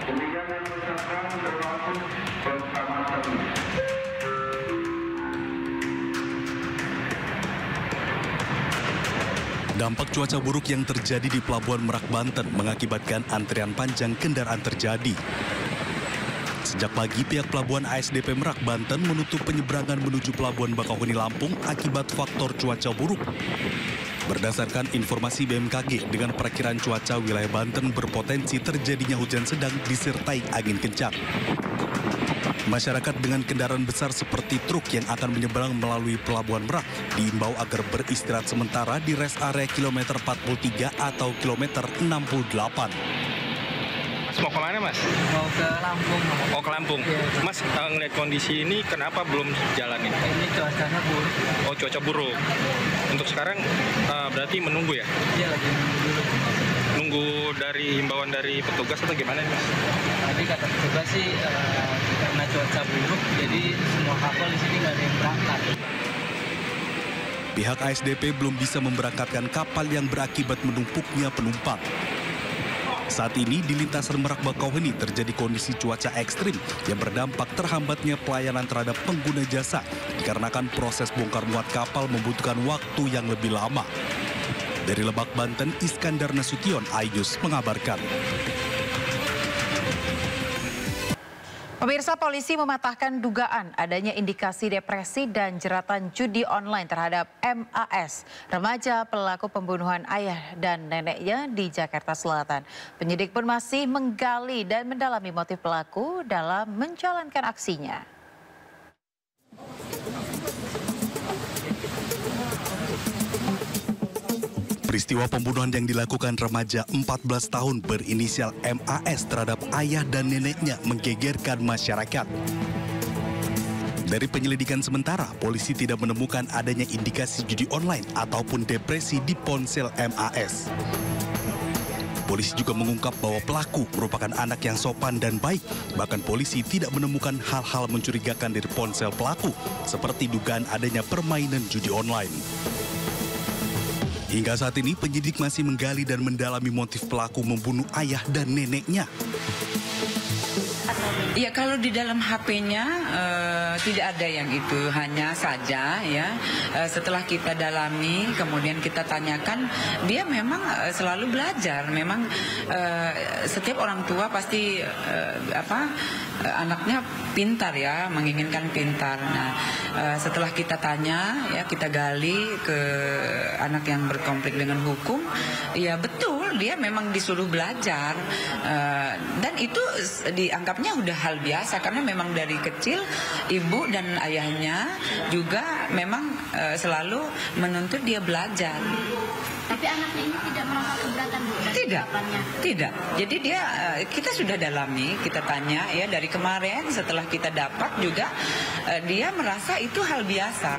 Demikian yang mengucapkan termasuk bersama-sama. Dampak cuaca buruk yang terjadi di Pelabuhan Merak, Banten mengakibatkan antrian panjang kendaraan terjadi. Sejak pagi, pihak Pelabuhan ASDP Merak, Banten menutup penyeberangan menuju Pelabuhan Bakauheni, Lampung akibat faktor cuaca buruk. Berdasarkan informasi BMKG, dengan perakiraan cuaca wilayah Banten berpotensi terjadinya hujan sedang disertai angin kencang. Masyarakat dengan kendaraan besar seperti truk yang akan menyeberang melalui Pelabuhan Merak diimbau agar beristirahat sementara di rest area kilometer 43 atau kilometer 68. Mas mau kemana, Mas? Mau ke Lampung. Oh, ke Lampung. Iya. Mas, ngeliat kondisi ini kenapa belum jalan ini? Ini cuacanya buruk. Oh, cuaca buruk. Untuk sekarang berarti menunggu ya? Iya, lagi nunggu dulu. Nunggu dari himbauan dari petugas atau gimana, Mas? Tadi kata petugas sih karena cuaca buruk, jadi semua kapal di sini nggak ada yang berangkat. Pihak ASDP belum bisa memberangkatkan kapal yang berakibat menumpuknya penumpang. Saat ini di lintasan Merak Bakauheni terjadi kondisi cuaca ekstrim yang berdampak terhambatnya pelayanan terhadap pengguna jasa dikarenakan proses bongkar muat kapal membutuhkan waktu yang lebih lama. Dari Lebak, Banten, Iskandar Nasution, Ayus mengabarkan. Pemirsa, polisi mematahkan dugaan adanya indikasi depresi dan jeratan judi online terhadap MAS, remaja pelaku pembunuhan ayah dan neneknya di Jakarta Selatan. Penyidik pun masih menggali dan mendalami motif pelaku dalam menjalankan aksinya. Peristiwa pembunuhan yang dilakukan remaja 14 tahun berinisial MAS terhadap ayah dan neneknya menggegerkan masyarakat. Dari penyelidikan sementara, polisi tidak menemukan adanya indikasi judi online ataupun depresi di ponsel MAS. Polisi juga mengungkap bahwa pelaku merupakan anak yang sopan dan baik. Bahkan polisi tidak menemukan hal-hal mencurigakan dari ponsel pelaku, seperti dugaan adanya permainan judi online. Hingga saat ini penyidik masih menggali dan mendalami motif pelaku membunuh ayah dan neneknya. Ya, kalau di dalam HP-nya tidak ada yang itu, hanya saja ya setelah kita dalami kemudian kita tanyakan, dia memang selalu belajar. Memang setiap orang tua pasti anaknya pintar ya, menginginkan pintar. Nah, setelah kita tanya ya, kita gali ke anak yang berkonflik dengan hukum, ya betul dia memang disuruh belajar dan itu dianggapnya udah hal biasa karena memang dari kecil ibu dan ayahnya juga memang selalu menuntut dia belajar. Tapi anaknya ini tidak merasa keberatan, Bu? Tidak. Jadi dia kita sudah dalami, kita tanya ya dari kemarin setelah kita dapat juga dia merasa itu hal biasa.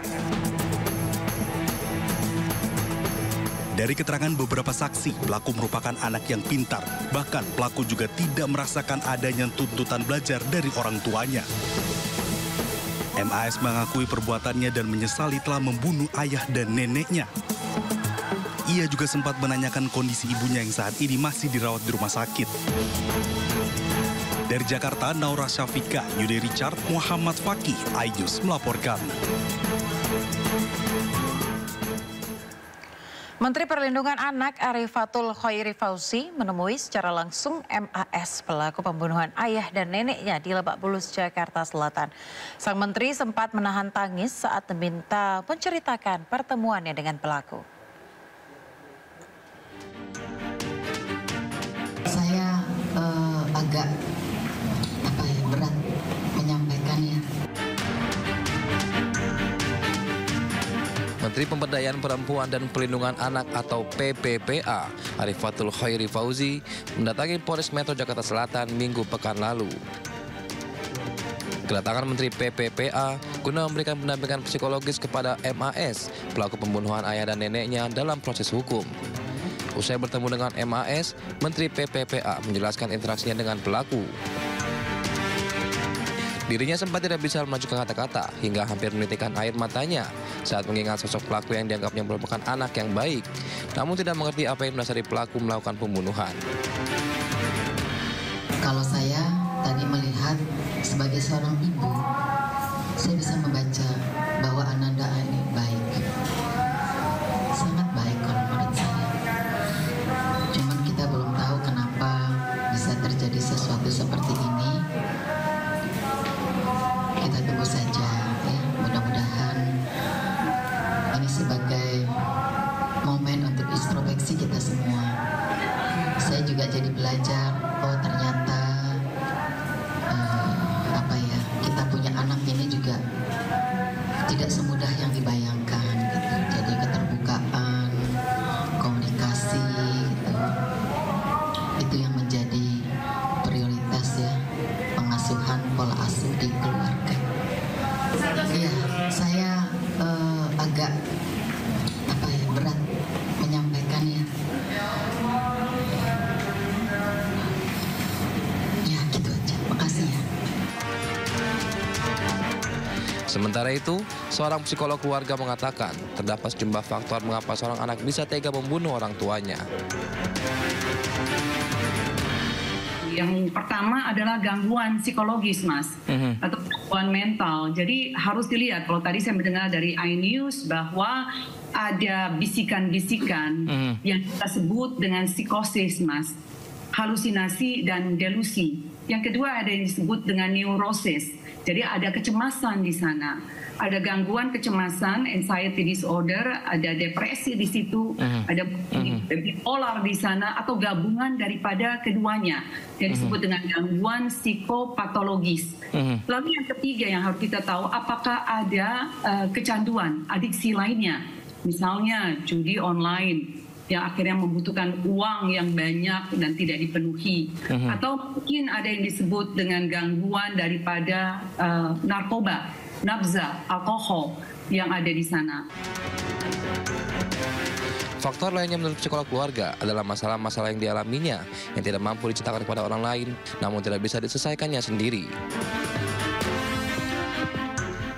Dari keterangan beberapa saksi, pelaku merupakan anak yang pintar. Bahkan pelaku juga tidak merasakan adanya tuntutan belajar dari orang tuanya. MAS mengakui perbuatannya dan menyesali telah membunuh ayah dan neneknya. Ia juga sempat menanyakan kondisi ibunya yang saat ini masih dirawat di rumah sakit. Dari Jakarta, Naura Syafika, Yudi Richard, Muhammad Fakih, Ayus melaporkan. Menteri Perlindungan Anak Arifatul Khairi Fauzi menemui secara langsung MAS, pelaku pembunuhan ayah dan neneknya di Lebak Bulus, Jakarta Selatan. Sang menteri sempat menahan tangis saat diminta menceritakan pertemuannya dengan pelaku. Saya agak berat menyampaikannya. Menteri Pemberdayaan Perempuan dan Perlindungan Anak atau PPPA, Arifatul Khairi Fauzi, mendatangi Polres Metro Jakarta Selatan Minggu pekan lalu. Kedatangan Menteri PPPA guna memberikan pendampingan psikologis kepada MAS, pelaku pembunuhan ayah dan neneknya dalam proses hukum. Usai bertemu dengan MAS, Menteri PPPA menjelaskan interaksinya dengan pelaku. Dirinya sempat tidak bisa melanjutkan kata-kata hingga hampir menitikkan air matanya saat mengingat sosok pelaku yang dianggapnya merupakan anak yang baik, namun tidak mengerti apa yang mendasari pelaku melakukan pembunuhan. Kalau saya tadi melihat sebagai seorang ibu, saya bisa membaca bahwa Ananda ini baik, sangat baik kalau menurut saya. Cuman kita belum tahu kenapa bisa terjadi sesuatu seperti ini. Kita tunggu saja ya, mudah-mudahan ini sebagai momen untuk introspeksi kita semua. Saya juga jadi belajar, oh ternyata kita punya anak ini juga tidak semudah yang dibayangkan gitu. Jadi keterbukaan, komunikasi gitu, itu yang menjadi prioritas ya, pengasuhan pola asuh di keluarga. Iya, saya agak berat menyampaikannya. Ya gitu aja, makasih ya. Sementara itu, seorang psikolog keluarga mengatakan terdapat sejumlah faktor mengapa seorang anak bisa tega membunuh orang tuanya. Yang pertama adalah gangguan psikologis, Mas, atau gangguan mental. Jadi harus dilihat, kalau tadi saya mendengar dari iNews bahwa ada bisikan-bisikan yang kita sebut dengan psikosis, Mas, halusinasi dan delusi. Yang kedua ada yang disebut dengan neurosis. Jadi ada kecemasan di sana, ada gangguan kecemasan, anxiety disorder, ada depresi di situ, ada bipolar di sana, atau gabungan daripada keduanya yang disebut dengan gangguan psikopatologis. Lalu yang ketiga yang harus kita tahu, apakah ada kecanduan, adiksi lainnya, misalnya judi online, yang akhirnya membutuhkan uang yang banyak dan tidak dipenuhi. Atau mungkin ada yang disebut dengan gangguan daripada narkoba, nabza, alkohol yang ada di sana. Faktor lainnya menurut psikolog keluarga adalah masalah-masalah yang dialaminya yang tidak mampu diceritakan kepada orang lain, namun tidak bisa diselesaikannya sendiri.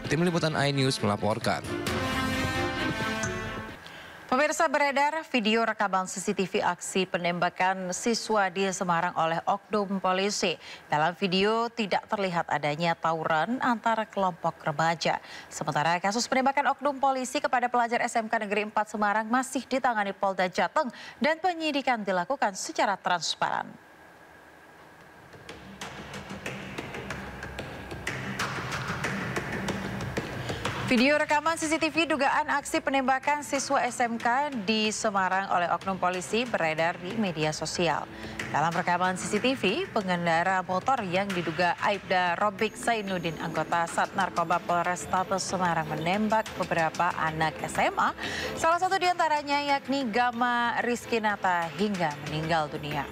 Tim Liputan iNews melaporkan. Pemirsa, beredar video rekaman CCTV aksi penembakan siswa di Semarang oleh oknum polisi. Dalam video tidak terlihat adanya tawuran antara kelompok remaja. Sementara kasus penembakan oknum polisi kepada pelajar SMK Negeri 4 Semarang masih ditangani Polda Jateng dan penyidikan dilakukan secara transparan. Video rekaman CCTV dugaan aksi penembakan siswa SMK di Semarang oleh oknum polisi beredar di media sosial. Dalam rekaman CCTV, pengendara motor yang diduga Aibda Robik Zainuddin, anggota Sat Narkoba Polrestabes Semarang, menembak beberapa anak SMA. Salah satu diantaranya yakni Gama Rizkinata hingga meninggal dunia.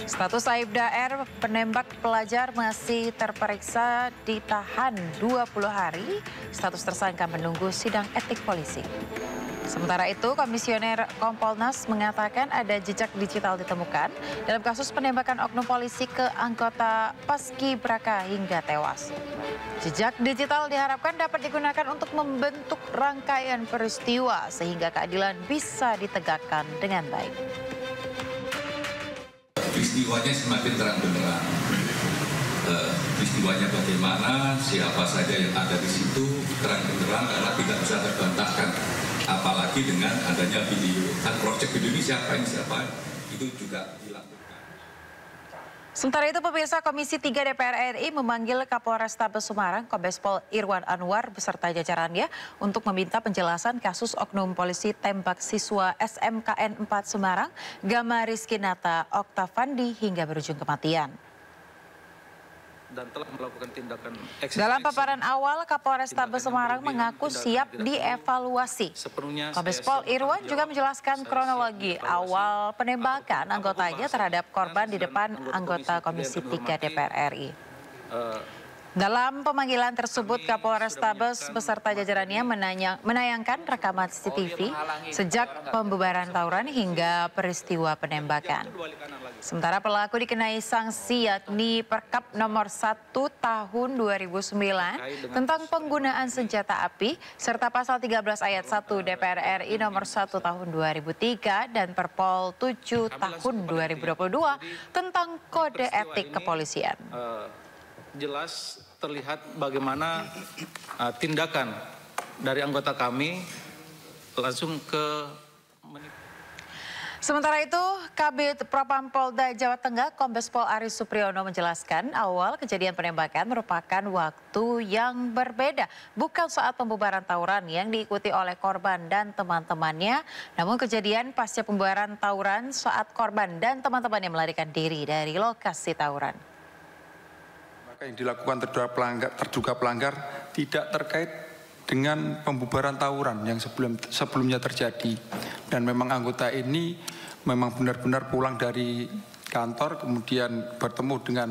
Status Aibda R, penembak pelajar, masih terperiksa ditahan 20 hari. Status tersangka menunggu sidang etik polisi. Sementara itu, Komisioner Kompolnas mengatakan ada jejak digital ditemukan dalam kasus penembakan oknum polisi ke anggota Paskibraka hingga tewas. Jejak digital diharapkan dapat digunakan untuk membentuk rangkaian peristiwa sehingga keadilan bisa ditegakkan dengan baik. Peristiwanya semakin terang benderang. Peristiwanya bagaimana, siapa saja yang ada di situ terang benderang karena tidak bisa terbantahkan. Apalagi dengan adanya video. Kan proyek video ini siapa itu juga dilakukan. Sementara itu, pemirsa, Komisi 3 DPR RI memanggil Kapolrestabes Semarang, Kombes Pol Irwan Anwar beserta jajarannya untuk meminta penjelasan kasus oknum polisi tembak siswa SMKN 4 Semarang, Gama Rizkinata Oktavandi hingga berujung kematian. Dan telah melakukan tindakan dalam paparan awal, Kapolrestabes Semarang mengaku siap dievaluasi. Kombes Pol Irwan juga menjelaskan kronologi awal penembakan anggotanya terhadap korban di depan anggota Komisi 3 DPR RI. Dalam pemanggilan tersebut, Kapolrestabes beserta jajarannya menayangkan rekaman CCTV sejak pembubaran tawuran hingga peristiwa penembakan. Sementara pelaku dikenai sanksi yakni Perkap nomor 1 tahun 2009 tentang penggunaan senjata api serta pasal 13 ayat 1 DPR RI nomor 1 tahun 2003 dan Perpol 7 tahun 2022 tentang kode etik kepolisian. Jelas terlihat bagaimana tindakan dari anggota kami langsung ke. Sementara itu, Kabid Propam Polda Jawa Tengah Kombes Pol Aris Supriyono menjelaskan awal kejadian penembakan merupakan waktu yang berbeda. Bukan saat pembubaran tawuran yang diikuti oleh korban dan teman-temannya. Namun kejadian pasca pembubaran tawuran saat korban dan teman-temannya melarikan diri dari lokasi tawuran. Maka yang dilakukan terduga pelanggar tidak terkait dengan pembubaran tawuran yang sebelumnya terjadi. Dan memang anggota ini memang benar-benar pulang dari kantor kemudian bertemu dengan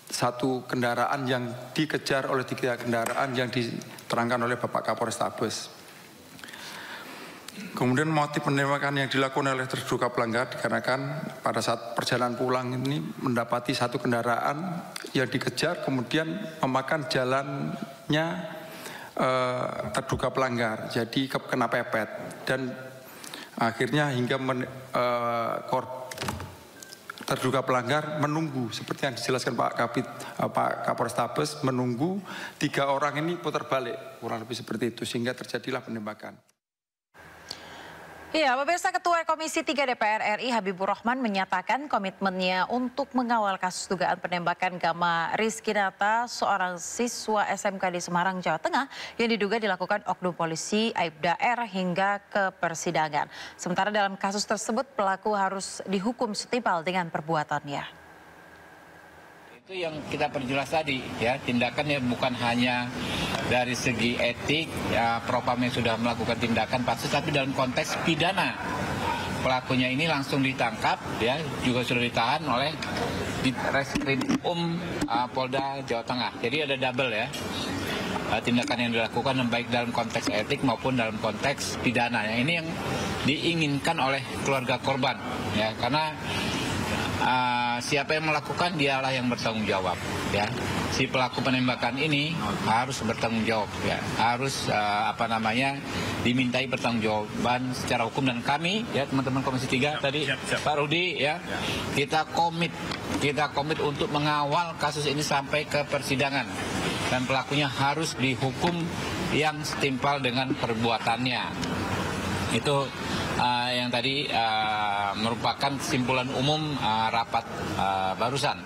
satu kendaraan yang dikejar oleh 3 kendaraan yang diterangkan oleh Bapak Kapolrestabes. Kemudian motif penembakan yang dilakukan oleh terduga pelanggar dikarenakan pada saat perjalanan pulang ini mendapati satu kendaraan yang dikejar kemudian memakan jalannya terduga pelanggar, jadi kena pepet dan akhirnya hingga terduga pelanggar menunggu seperti yang dijelaskan Pak Kapolrestabes, menunggu 3 orang ini putar balik kurang lebih seperti itu sehingga terjadilah penembakan. Ya, pemirsa, Ketua Komisi 3 DPR RI Habibur Rahman menyatakan komitmennya untuk mengawal kasus dugaan penembakan Gama Rizkinata, seorang siswa SMK di Semarang, Jawa Tengah, yang diduga dilakukan oknum polisi Aibda R hingga ke persidangan. Sementara dalam kasus tersebut pelaku harus dihukum setimpal dengan perbuatannya. Itu yang kita perjelas tadi, ya, tindakannya bukan hanya dari segi etik, ya, Propam yang sudah melakukan tindakan pansus, tapi dalam konteks pidana. Pelakunya ini langsung ditangkap, ya, juga sudah ditahan oleh Reskrim Polda Jawa Tengah. Jadi ada double, ya, tindakan yang dilakukan baik dalam konteks etik maupun dalam konteks pidana. Ini yang diinginkan oleh keluarga korban, ya, karena siapa yang melakukan dialah yang bertanggung jawab, ya. Si pelaku penembakan ini harus bertanggung jawab, ya. Harus dimintai pertanggungjawaban secara hukum, dan kami, ya, teman-teman Komisi 3 tadi Pak Rudi, ya, kita komit untuk mengawal kasus ini sampai ke persidangan dan pelakunya harus dihukum yang setimpal dengan perbuatannya. Itu yang tadi merupakan kesimpulan umum rapat barusan.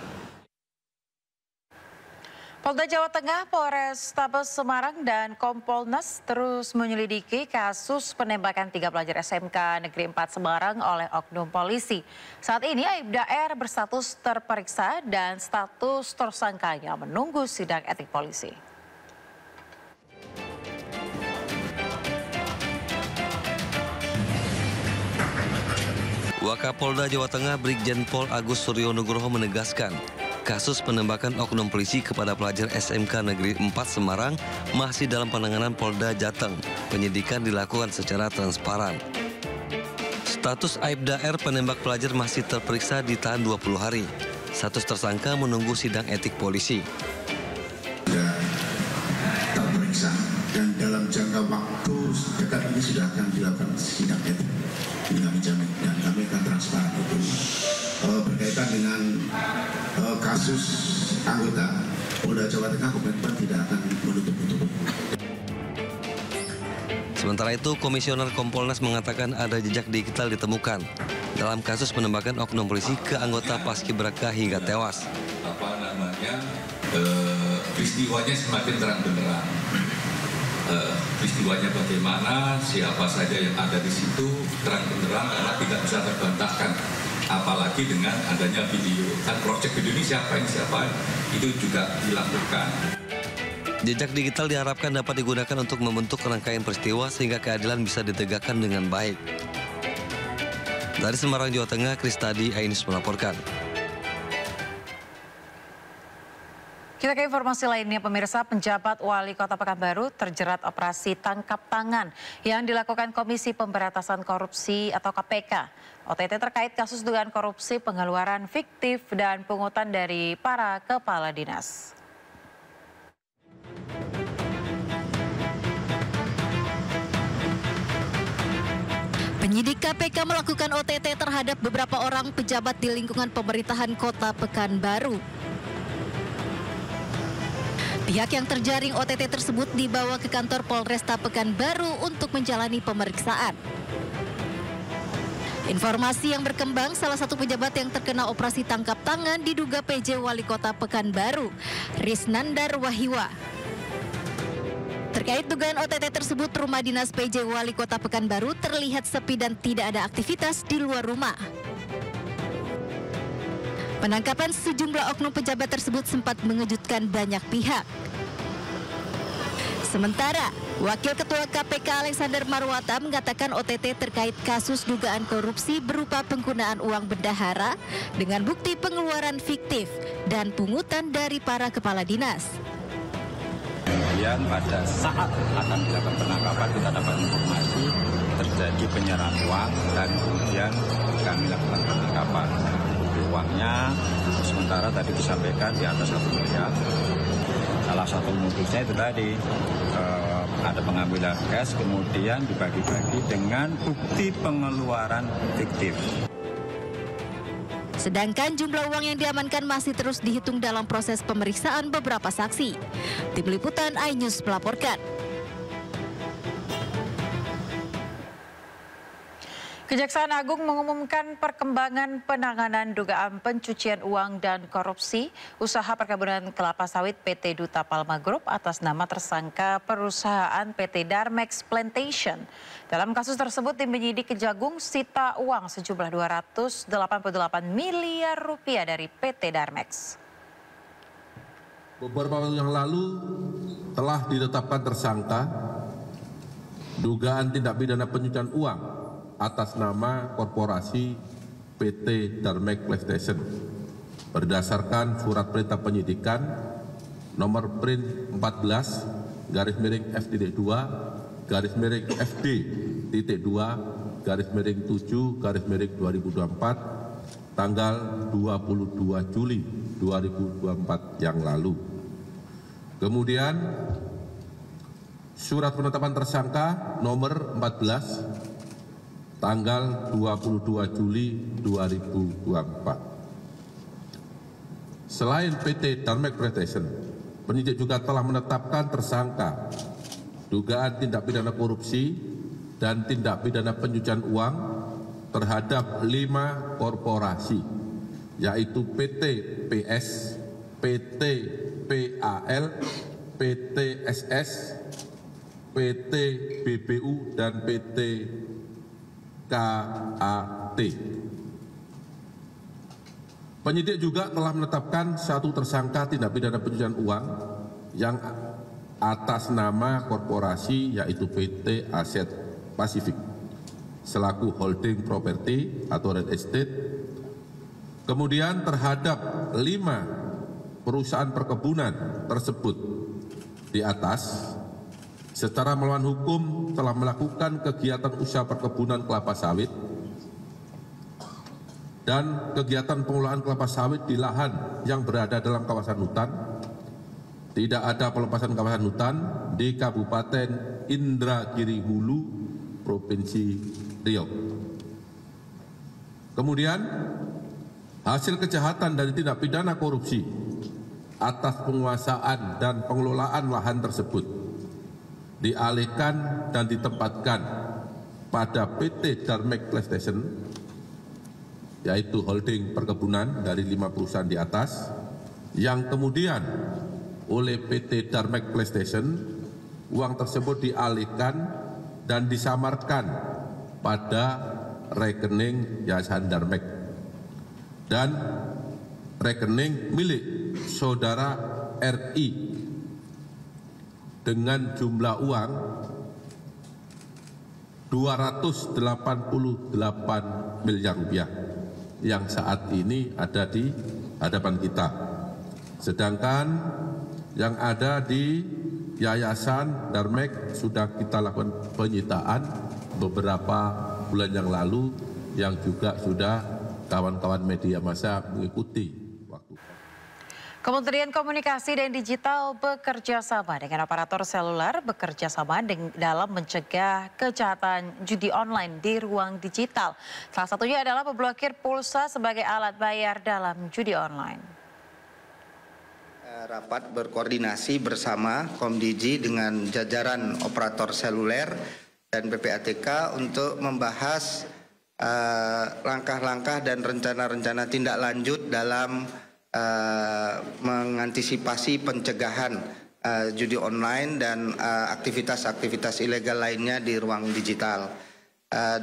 Polda Jawa Tengah, Polrestabes Semarang, dan Kompolnas terus menyelidiki kasus penembakan 3 pelajar SMK Negeri 4 Semarang oleh oknum polisi. Saat ini Aibda R berstatus terperiksa dan status tersangkanya menunggu sidang etik polisi. Wakapolda Jawa Tengah Brigjen Pol Agus Suryo Nugroho menegaskan, kasus penembakan oknum polisi kepada pelajar SMK Negeri 4 Semarang masih dalam penanganan Polda Jateng. Penyidikan dilakukan secara transparan. Status Aibda R penembak pelajar masih terperiksa ditahan 20 hari. Status tersangka menunggu sidang etik polisi. Sudah terperiksa dan dalam jangka waktu dekat ini sudah akan dilakukan sidang etik. Kami jamin dan kami akan transparan itu berkaitan dengan kasus anggota Polda Jawa Tengah, komitmen tidak akan menutup-nutup. Sementara itu, Komisioner Kompolnas mengatakan ada jejak digital ditemukan dalam kasus penembakan oknum polisi ke anggota Paskibraka hingga tewas. Peristiwanya semakin terang benderang. Peristiwanya bagaimana, siapa saja yang ada di situ terang benderang karena tidak bisa terbantahkan, apalagi dengan adanya video kan proyek video ini siapa itu juga dilakukan. Jejak digital diharapkan dapat digunakan untuk membentuk rangkaian peristiwa sehingga keadilan bisa ditegakkan dengan baik. Dari Semarang, Jawa Tengah, Kristadi Ainus melaporkan. Kita ke informasi lainnya, pemirsa. Penjabat Wali Kota Pekanbaru terjerat operasi tangkap tangan yang dilakukan Komisi Pemberantasan Korupsi atau KPK. OTT terkait kasus dugaan korupsi, pengeluaran fiktif, dan pungutan dari para kepala dinas. Penyidik KPK melakukan OTT terhadap beberapa orang pejabat di lingkungan pemerintahan Kota Pekanbaru. Pihak yang terjaring OTT tersebut dibawa ke kantor Polresta Pekanbaru untuk menjalani pemeriksaan. Informasi yang berkembang, salah satu pejabat yang terkena operasi tangkap tangan diduga PJ Wali Kota Pekanbaru, Risnandar Wahiwa. Terkait dugaan OTT tersebut, rumah dinas PJ Wali Kota Pekanbaru terlihat sepi dan tidak ada aktivitas di luar rumah. Penangkapan sejumlah oknum pejabat tersebut sempat mengejutkan banyak pihak. Sementara, Wakil Ketua KPK Alexander Marwata mengatakan OTT terkait kasus dugaan korupsi berupa penggunaan uang bendahara dengan bukti pengeluaran fiktif dan pungutan dari para kepala dinas. Kemudian pada saat akan dilakukan penangkapan kita dapat informasi terjadi penyerahan uang dan kemudian kami lakukan penangkapan. Uangnya sementara tadi disampaikan di atas 1 miliar. Salah satu modusnya itu tadi ada pengambilan cash kemudian dibagi-bagi dengan bukti pengeluaran fiktif. Sedangkan jumlah uang yang diamankan masih terus dihitung dalam proses pemeriksaan beberapa saksi. Tim Liputan iNews melaporkan. Kejaksaan Agung mengumumkan perkembangan penanganan dugaan pencucian uang dan korupsi usaha perkebunan kelapa sawit PT Duta Palma Group atas nama tersangka perusahaan PT Darmex Plantation. Dalam kasus tersebut, tim penyidik Kejagung sita uang sejumlah 288 miliar rupiah dari PT Darmex. Beberapa waktu yang lalu telah ditetapkan tersangka dugaan tindak pidana pencucian uang atas nama korporasi PT Darmex Plantation berdasarkan surat perintah penyidikan nomor print 14-FD2-FD.2-7-2024 tanggal 22 Juli 2024 yang lalu. Kemudian surat penetapan tersangka nomor 14 tanggal 22 Juli 2024. Selain PT Darmex Plantation, penyidik juga telah menetapkan tersangka dugaan tindak pidana korupsi dan tindak pidana pencucian uang terhadap 5 korporasi, yaitu PT PS, PT PAL, PT SS, PT BBU, dan PT KAT. Penyidik juga telah menetapkan satu tersangka tindak pidana pencucian uang yang atas nama korporasi, yaitu PT Aset Pasifik selaku holding properti atau real estate. Kemudian terhadap 5 perusahaan perkebunan tersebut di atas secara melawan hukum telah melakukan kegiatan usaha perkebunan kelapa sawit dan kegiatan pengelolaan kelapa sawit di lahan yang berada dalam kawasan hutan. Tidak ada pelepasan kawasan hutan di Kabupaten Indragiri Hulu, Provinsi Riau. Kemudian hasil kejahatan dari tindak pidana korupsi atas penguasaan dan pengelolaan lahan tersebut dialihkan dan ditempatkan pada PT Darmex Plantation, yaitu holding perkebunan dari 5 perusahaan di atas, yang kemudian oleh PT Darmex Plantation uang tersebut dialihkan dan disamarkan pada rekening Yayasan Darmex dan rekening milik saudara RI dengan jumlah uang 288 miliar rupiah yang saat ini ada di hadapan kita. Sedangkan yang ada di Yayasan Darmek sudah kita lakukan penyitaan beberapa bulan yang lalu, yang juga sudah kawan-kawan media massa mengikuti. Kementerian Komunikasi dan Digital bekerja sama dengan operator seluler dalam mencegah kejahatan judi online di ruang digital. Salah satunya adalah memblokir pulsa sebagai alat bayar dalam judi online. Rapat berkoordinasi bersama Komdigi dengan jajaran operator seluler dan PPATK untuk membahas langkah-langkah dan rencana-rencana tindak lanjut dalam mengantisipasi pencegahan judi online dan aktivitas-aktivitas ilegal lainnya di ruang digital.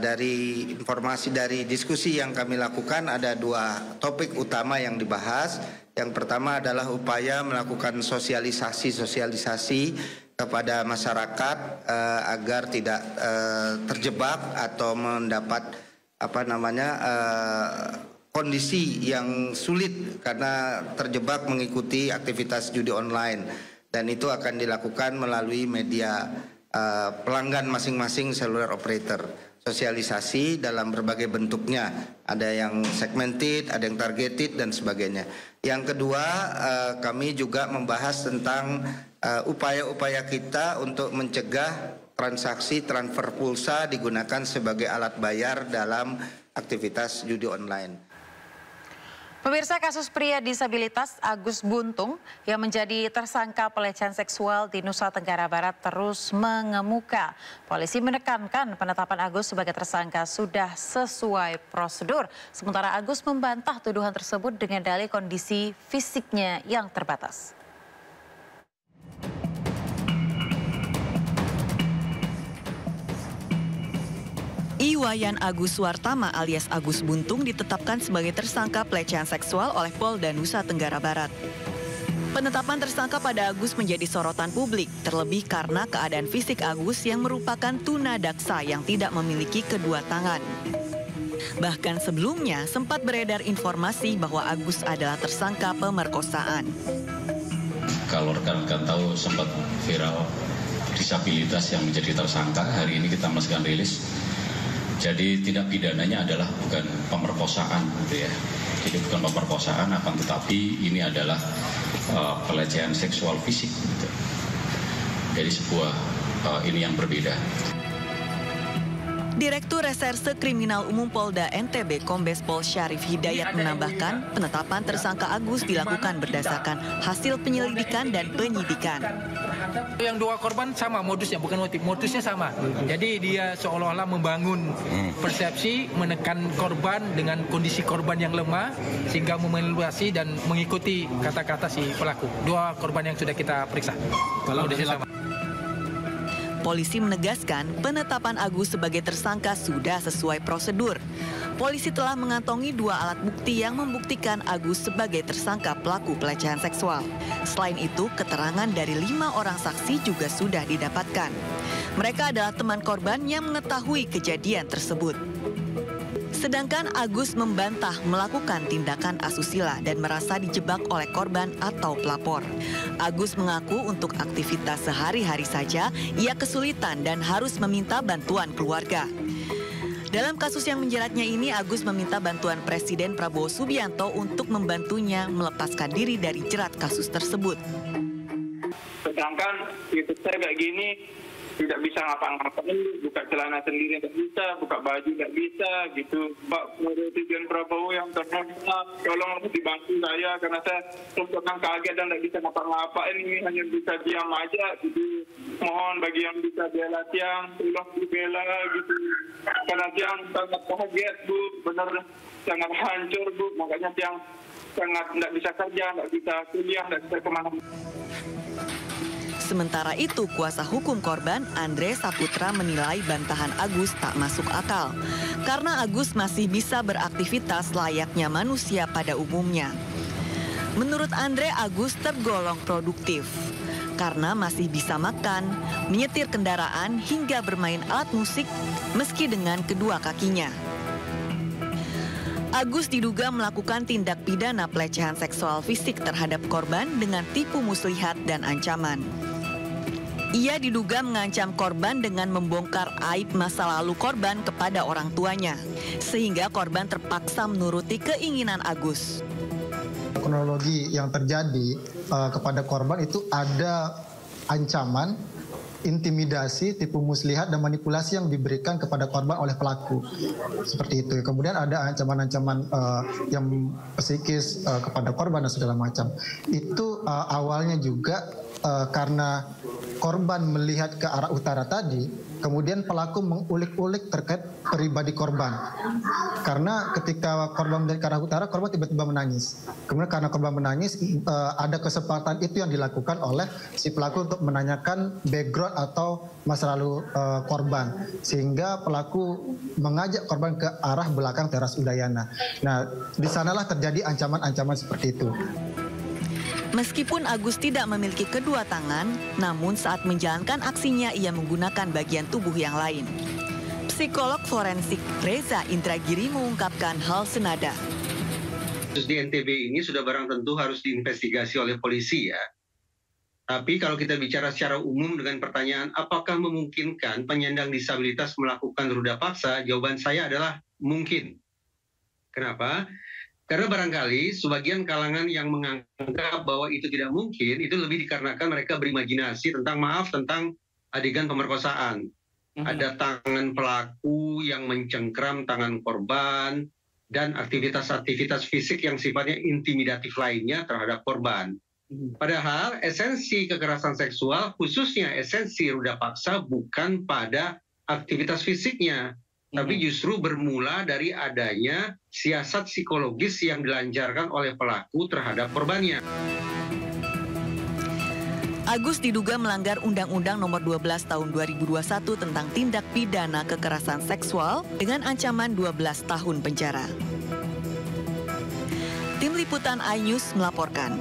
Dari informasi dari diskusi yang kami lakukan, ada 2 topik utama yang dibahas. Yang pertama adalah upaya melakukan sosialisasi kepada masyarakat agar tidak terjebak atau mendapat kondisi yang sulit karena terjebak mengikuti aktivitas judi online, dan itu akan dilakukan melalui media pelanggan masing-masing seluler operator. Sosialisasi dalam berbagai bentuknya, ada yang segmented, ada yang targeted dan sebagainya. Yang kedua, kami juga membahas tentang upaya-upaya kita untuk mencegah transaksi transfer pulsa digunakan sebagai alat bayar dalam aktivitas judi online. Pemirsa, kasus pria disabilitas Agus Buntung yang menjadi tersangka pelecehan seksual di Nusa Tenggara Barat terus mengemuka. Polisi menekankan penetapan Agus sebagai tersangka sudah sesuai prosedur. Sementara Agus membantah tuduhan tersebut dengan dalih kondisi fisiknya yang terbatas. Iwayan Agus Wartama alias Agus Buntung ditetapkan sebagai tersangka pelecehan seksual oleh Polda Nusa Tenggara Barat. Penetapan tersangka pada Agus menjadi sorotan publik, terlebih karena keadaan fisik Agus yang merupakan tunadaksa yang tidak memiliki kedua tangan. Bahkan sebelumnya sempat beredar informasi bahwa Agus adalah tersangka pemerkosaan. Kalau rekan-rekan tahu sempat viral disabilitas yang menjadi tersangka, hari ini kita melakukan rilis. Jadi tindak pidananya adalah bukan pemerkosaan, gitu ya. Jadi bukan pemerkosaan, akan tetapi ini adalah pelecehan seksual fisik, gitu. Jadi sebuah ini yang berbeda. Direktur Reserse Kriminal Umum Polda NTB Kombes Pol Syarif Hidayat menambahkan penetapan tersangka Agus dilakukan berdasarkan hasil penyelidikan dan penyidikan. Yang 2 korban sama modusnya, bukan motif, modusnya sama. Jadi dia seolah-olah membangun persepsi, menekan korban dengan kondisi korban yang lemah sehingga memanipulasi dan mengikuti kata-kata si pelaku. 2 korban yang sudah kita periksa. Modusnya sama. Polisi menegaskan penetapan Agus sebagai tersangka sudah sesuai prosedur. Polisi telah mengantongi 2 alat bukti yang membuktikan Agus sebagai tersangka pelaku pelecehan seksual. Selain itu, keterangan dari 5 orang saksi juga sudah didapatkan. Mereka adalah teman korban yang mengetahui kejadian tersebut. Sedangkan Agus membantah melakukan tindakan asusila dan merasa dijebak oleh korban atau pelapor. Agus mengaku untuk aktivitas sehari-hari saja ia kesulitan dan harus meminta bantuan keluarga. Dalam kasus yang menjeratnya ini, Agus meminta bantuan Presiden Prabowo Subianto untuk membantunya melepaskan diri dari jerat kasus tersebut. Sedangkan hidup saya kayak gini, tidak bisa ngapa-ngapain, buka celana sendiri tidak bisa, buka baju tidak bisa, gitu. Pak Presiden Prabowo yang terhormat, tolong dibantu saya karena saya terus kaget dan tidak bisa ngapa-ngapain, ini hanya bisa diam aja, gitu. Mohon bagi yang bisa bela Tiang, tolong dibela, gitu. Karena Tiang sangat kaget, Bu, benar sangat hancur, Bu, makanya Tiang sangat tidak bisa kerja, tidak bisa kuliah, tidak bisa kemana-mana. Sementara itu, kuasa hukum korban Andre Saputra menilai bantahan Agus tak masuk akal karena Agus masih bisa beraktivitas layaknya manusia pada umumnya. Menurut Andre, Agus tergolong produktif karena masih bisa makan, menyetir kendaraan hingga bermain alat musik meski dengan kedua kakinya. Agus diduga melakukan tindak pidana pelecehan seksual fisik terhadap korban dengan tipu muslihat dan ancaman. Ia diduga mengancam korban dengan membongkar aib masa lalu korban kepada orang tuanya, sehingga korban terpaksa menuruti keinginan Agus. Kronologi yang terjadi kepada korban itu ada ancaman, intimidasi, tipu muslihat, dan manipulasi yang diberikan kepada korban oleh pelaku. Seperti itu. Kemudian ada ancaman-ancaman yang psikis kepada korban dan segala macam. Itu awalnya juga karena korban melihat ke arah utara tadi, kemudian pelaku mengulik-ulik terkait pribadi korban. Karena ketika korban melihat ke arah utara, korban tiba-tiba menangis. Kemudian karena korban menangis, ada kesempatan itu yang dilakukan oleh si pelaku untuk menanyakan background atau masa lalu korban. Sehingga pelaku mengajak korban ke arah belakang teras Udayana. Nah, di sanalah terjadi ancaman-ancaman seperti itu. Meskipun Agus tidak memiliki kedua tangan, namun saat menjalankan aksinya ia menggunakan bagian tubuh yang lain. Psikolog forensik Reza Indragiri mengungkapkan hal senada. Kasus di NTB ini sudah barang tentu harus diinvestigasi oleh polisi ya. Tapi kalau kita bicara secara umum dengan pertanyaan apakah memungkinkan penyandang disabilitas melakukan ruda paksa, jawaban saya adalah mungkin. Kenapa? Karena barangkali sebagian kalangan yang menganggap bahwa itu tidak mungkin, itu lebih dikarenakan mereka berimajinasi tentang adegan pemerkosaan. Ada tangan pelaku yang mencengkram tangan korban, dan aktivitas-aktivitas fisik yang sifatnya intimidatif lainnya terhadap korban. Padahal esensi kekerasan seksual, khususnya esensi ruda paksa, bukan pada aktivitas fisiknya, tapi justru bermula dari adanya siasat psikologis yang dilancarkan oleh pelaku terhadap korbannya. Agus diduga melanggar Undang-Undang Nomor 12 Tahun 2021 tentang tindak pidana kekerasan seksual dengan ancaman 12 tahun penjara. Tim Liputan iNews melaporkan.